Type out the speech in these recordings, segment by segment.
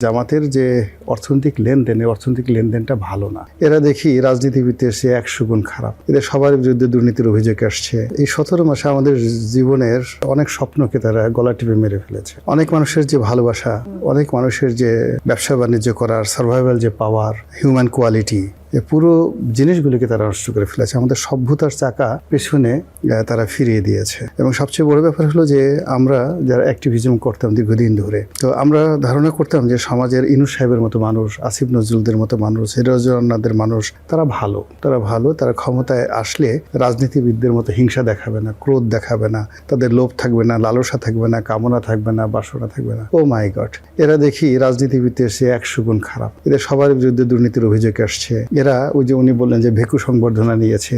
জামাতের যে অর্থনৈতিক লেনদেন, এই অর্থনৈতিক লেনদেনটা ভালো না। এরা দেখি রাজনীতিবিদদের সে 100 গুণ খারাপ। এদের সবার বিরুদ্ধে দুর্নীতির অভিযোগ আসছে। এই 17 মাসে আমাদের জীবনের অনেক স্বপ্নকে তারা গলা টিপে মেরে ফেলেছে। অনেক মানুষের যে ভালোবাসা, অনেক মানুষের যে ব্যবসা বাণিজ্য করার সার্ভাইভাল যে পাওয়ার, হিউম্যান কোয়ালিটি, এই পুরো জিনিসগুলিকে তারা নষ্ট করে ফেলেছে। আমাদের সভ্যতার চাকা পেছনে তারা ফিরিয়ে দিয়েছে। এবং সবচেয়ে বড় ব্যাপার হলো যে আমরা যারা অ্যাক্টিভিজম করতাম দীর্ঘদিন ধরে, তো আমরা ধারণা করতাম যে সমাজের ইনুস সাহেবের মতো মানুষ, আসিফ নজরুলদের মতো মানুষ, হিরাজুন্নাহদের মানুষ, তারা ভালো, তারা ক্ষমতায় আসলে রাজনীতিবিদদের মতো হিংসা দেখাবে না, ক্রোধ দেখাবে না, তাদের লোভ থাকবে না, লালসা থাকবে না, কামনা থাকবে না, বাসনা থাকবে না। ও মাই গড, এরা দেখি রাজনীতিবিদদের সে 100 গুণ খারাপ। এদের সবার বিরুদ্ধে দুর্নীতির অভিযোগ আসছে। এরা ওই যে উনি বললেন যে ভেকু সংবর্ধনা নিয়েছে,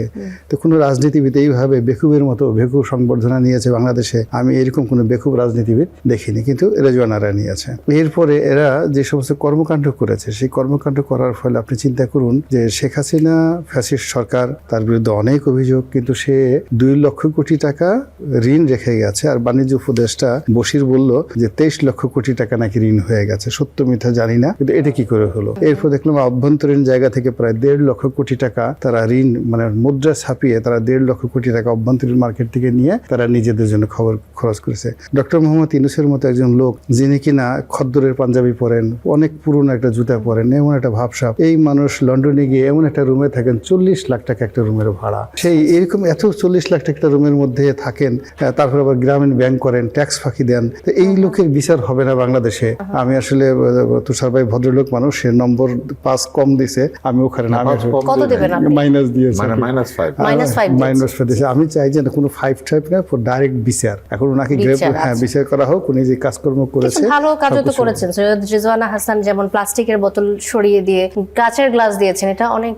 তো কোনো রাজনীতিবিদ এইভাবে বেকুবের মতো ভেকু সংবর্ধনা নিয়েছে বাংলাদেশে আমি এরকম কোনো বেকুব রাজনীতিবিদ দেখিনি, কিন্তু রেজওয়ানারা নিয়েছে। এরপরে এরা যে সমস্ত কর্মকাণ্ড করেছে, সেই কর্মকাণ্ড করার ফলে আপনি চিন্তা করুন যে শেখ হাসিনা ফ্যাসিস্ট সরকার, তার বিরুদ্ধে অনেক অভিযোগ, কিন্তু সে 2 লক্ষ কোটি টাকা ঋণ রেখে গেছে। আর বাণিজ্য উপদেষ্টা বশির বলল যে 23 লক্ষ কোটি টাকা নাকি ঋণ হয়ে গেছে। সত্য মিথ্যা জানি না, কিন্তু এটা কি করে হলো? এরপর দেখলাম অভ্যন্তরীণ জায়গা থেকে প্রায় 1.5 লক্ষ কোটি টাকা তারা ঋণ, মানে মুদ্রা ছাপিয়ে তারা 1.5 লক্ষ কোটি টাকা অভ্যন্তরীণ মার্কেট থেকে নিয়ে তারা নিজেদের জন্য খরচ করেছে। ডক্টর মোহাম্মদ ইউনূসের মতো একজন লোক, যিনি কিনা খদ্দরের পাঞ্জাবি পরেন, অনেক পুরনো একটা জুতা পরেন, এমন একটা ভাবসাব, এই মানুষ লন্ডনে গিয়ে এমন একটা রুমে থাকেন, 40 লাখ টাকা একটা রুমের ভাড়া। সেই এরকম এত 40 লাখ টাকা একটা রুমের মধ্যে থাকেন, তারপর আবার গ্রামীণ ব্যাংক করেন, ট্যাক্স ফাঁকি দেন। তো এই লোকের বিচার হবে না বাংলাদেশে? আমি আসলে তুষার ভাই ভদ্রলোক মানুষ, সে নম্বর 5 কম দিছে, আমি ওখানে কত দেবেন আপনি? মাইনাস দিয়েছে, -5 দিয়েছে। আমি চাই যে কোনো 5 না, ডাইরেক্ট বিচার। এখন ওনাকে বিচার করা হোক, উনি যে কাজকর্ম করেছে। ভালো কাজও তো করেছেন সৈয়দ রিজওয়ানা হাসান, যেমন প্লাস্টিকের বোতল সরিয়ে দিয়ে কাঁচের গ্লাস দিয়েছেন, এটা অনেক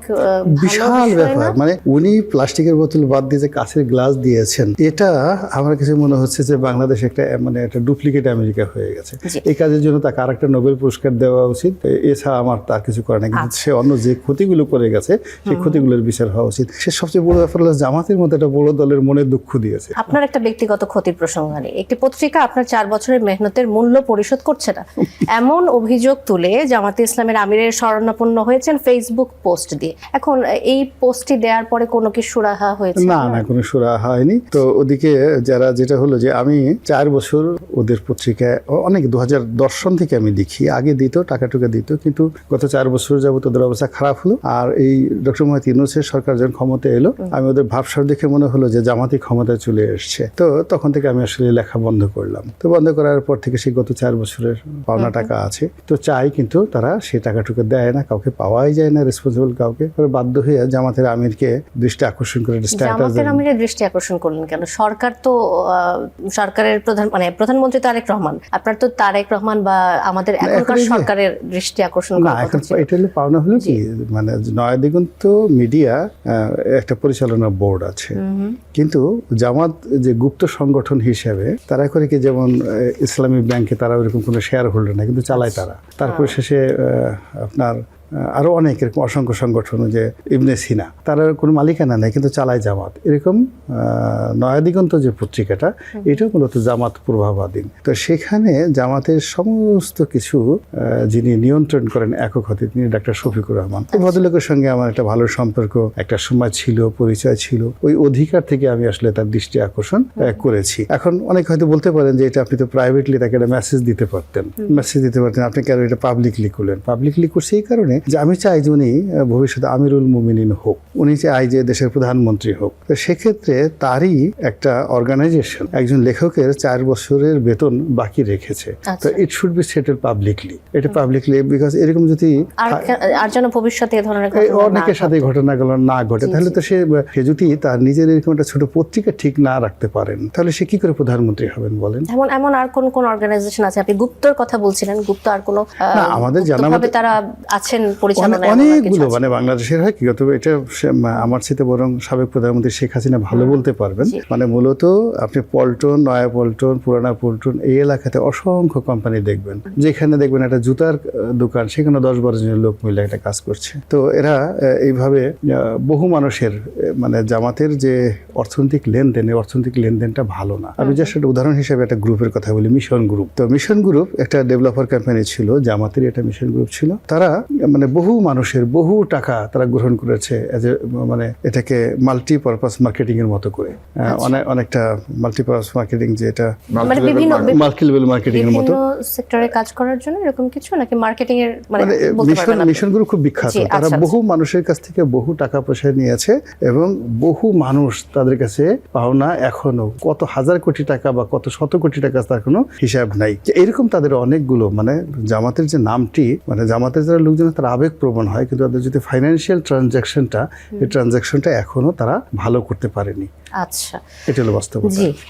বিশাল ব্যাপার। মানে উনি প্লাস্টিকের বোতল বাদ দিয়ে যে কাঁচের গ্লাস দিয়েছেন, এটা আমার কাছে মনে হচ্ছে যে বাংলাদেশ একটা ডুপ্লিকেট আমেরিকা হয়ে গেছে। এই কাজের জন্য তাকে আরেকটা নোবেল পুরস্কার দেওয়া উচিত। এছাড়া আমার তার কিছু করে না, কিন্তু সে অন্য যে ক্ষতিগুলো করে গেছে সেই ক্ষতিগুলোর বিচার হওয়া উচিত। সে সবচেয়ে বড় ব্যাপার হলো জামাতের মতো একটা বড় দলের মনে দুঃখ দিয়েছে। আপনার একটা ব্যক্তিগত ক্ষতির প্রসঙ্গ নেই, একটি পত্রিকা আপনার 4 বছরের মেহনতের মূল্য পরিশোধ করছে না, এমন অভিযোগ তুলে জামাতে ইসলামের আমিরের শরণাপন্ন হয়েছেন ফেসবুক পোস্ট দিয়ে। এখন এই পোস্টটি দেওয়ার পরে কোনো কি সুরাহা হয়েছে? না, কোনো সুরাহা হয়নি। তো ওদিকে যেটা হলো যে আমি 4 বছর ওদের পত্রিকায় অনেক 2010 সন থেকে আমি দেখি, আগে দিত, টাকা দিত, কিন্তু গত 4 বছর যাবত ওদের অবস্থা খারাপ হলো। আর এই ডক্টর মোহাম্মদ ইউনূসের সরকার যখন ক্ষমতায় এলো, আমি ওদের ভাবসাব দেখে মনে হলো যে জামাতি ক্ষমতায় চলে এসছে। তো তখন থেকে আমি আসলে লেখা বন্ধ করলাম। তো বন্ধ করার পর থেকে সেই গত 4 বছরের পাওনা টাকা আছে, তো চাই, কিন্তু তারা সেই টাকাটুকু দেয় না, কাউকে পাওয়াই যায় না রেসপন্সিবল কাউকে। বাধ্য হয়ে জামাতের আমিরকে দৃষ্টি আকর্ষণ করে জামাতের আমিরের দৃষ্টি আকর্ষণ করলেন কেন? সরকার তো সরকারের প্রধানমন্ত্রী তারেক রহমান, আপনার তো তারেক রহমান বা আমাদের এখনকার সরকারের দৃষ্টি আকর্ষণ না। এখন এটা হলো পাওনা হলো কি, মানে নয়াদিগন্ত মিডিয়া একটা পরিচালনা বোর্ড আছে, কিন্তু জামাত যে গুপ্ত সংগঠন হিসেবে তারা করে কি, যেমন ইসলামী ব্যাংকে তারা ওইরকম কোনো শেয়ার হোল্ডার না, কিন্তু চালায় তারা। তারপর শেষে আপনার আরো অনেক এরকম অসংখ্য সংগঠন, যে ইবনে সিনা, তারা কোনো মালিকানা নেই, কিন্তু চালায় জামাত। এরকম নয়াদিগন্ত যে পত্রিকাটা, এটাও মূলত জামাত প্রভাবাধীন। তো সেখানে জামাতের সমস্ত কিছু যিনি নিয়ন্ত্রণ করেন একক হতে, তিনি ডাক্তার শফিকুর রহমান। এই ভদ্রলোকের সঙ্গে আমার একটা ভালো সম্পর্ক, একটা সময় ছিল, পরিচয় ছিল। ওই অধিকার থেকে আমি আসলে তার দৃষ্টি আকর্ষণ করেছি। এখন অনেক হয়তো বলতে পারেন যে এটা আপনি তো প্রাইভেটলি তাকে একটা মেসেজ দিতে পারতেন, আপনি কেন এটা পাবলিকলি করলেন? পাবলিকলি করছি এই কারণে যে আমি চাই যে উনি ভবিষ্যতে আমিরুল মুমিনিন হোক, উনি চাই যে দেশের প্রধানমন্ত্রী হোক। তো সেক্ষেত্রে তারই একটা অর্গানাইজেশন একজন লেখকের 4 বছরের বেতন বাকি রেখেছে, তো it should be settle publicly. এটা পাবলিকলি, বিকজ এরকম যদি আর যেন ভবিষ্যতে এই ধরনের অনেকের সাথে ঘটনাগুলো না ঘটে, তাহলে তো সে যদি তার নিজের এরকম একটা ছোট পত্রিকা ঠিক না রাখতে পারেন, তাহলে সে কি করে প্রধানমন্ত্রী হবেন বলেন? এমন আর কোন অর্গানাইজেশন আছে? আপনি গুপ্তর কথা বলছিলেন, গুপ্ত আর কোন আমাদের জানা মতে তারা আছেন পরিচালনায় এমন আর কিছু অনেকগুলো আছে? মানে বাংলাদেশের হয় কি তবে এটা আমার সাথে বরং সাবেক প্রধানমন্ত্রী শেখ হাসিনা ভালো বলতে পারবেন। জি। মানে মূলত আপনি পল্টন, নয়া পল্টন, পুরানা পল্টন এই এলাকাতে অসংখ্য কোম্পানি দেখবেন, যেখানে দেখবেন একটা জুতার দোকান, সেখানে 10-12 জনের লোক মিলে একটা কাজ করছে। তো এরা এইভাবে বহু মানুষের মানে জামাতের যে অর্থনৈতিক লেনদেন, এই অর্থনৈতিক লেনদেনটা ভালো না। আমি জাস্ট একটা উদাহরণ হিসেবে একটা গ্রুপের কথা বলি, মিশন গ্রুপ। তো মিশন গ্রুপ একটা ডেভেলপার কোম্পানি ছিল, জামাতের এটা মিশন গ্রুপ ছিল। তারা মানে বহু মানুষের বহু টাকা তারা গ্রহণ করেছে মানে এটাকে মাল্টিপারপাস মার্কেটিং এর মতো করে। অনেকটা মাল্টিপারপাস মার্কেটিং, যে এটা মানে বিভিন্ন মাল্টি লেভেল মার্কেটিং এর মতো সেক্টরে কাজ করার জন্য এরকম কিছু, নাকি মার্কেটিং এর মানে মানে বলতে পারবেন আপনি? মিশন গ্রুপ খুব বিখ্যাত। জি, তারা আচ্ছা, বহু মানুষের কাছ থেকে বহু টাকা পয়সা নিয়েছে এবং বহু মানুষ তাদের কাছে পাওনা এখনো কত হাজার কোটি টাকা বা কত শত কোটি টাকা তার কোনো হিসাব নাই। এরকম তাদের অনেকগুলো মানে জামাতের যে নামটি, মানে জামাতের যারা লোকজন তারা আবেগপ্রবণ হয়, কিন্তু তাদের যদি ফাইন্যান্সিয়াল ট্রানজাকশনটা, এই ট্রানজাকশনটা এখনো তারা ভালো করতে পারেনি। আচ্ছা এটা হলো বাস্তবতা। জি,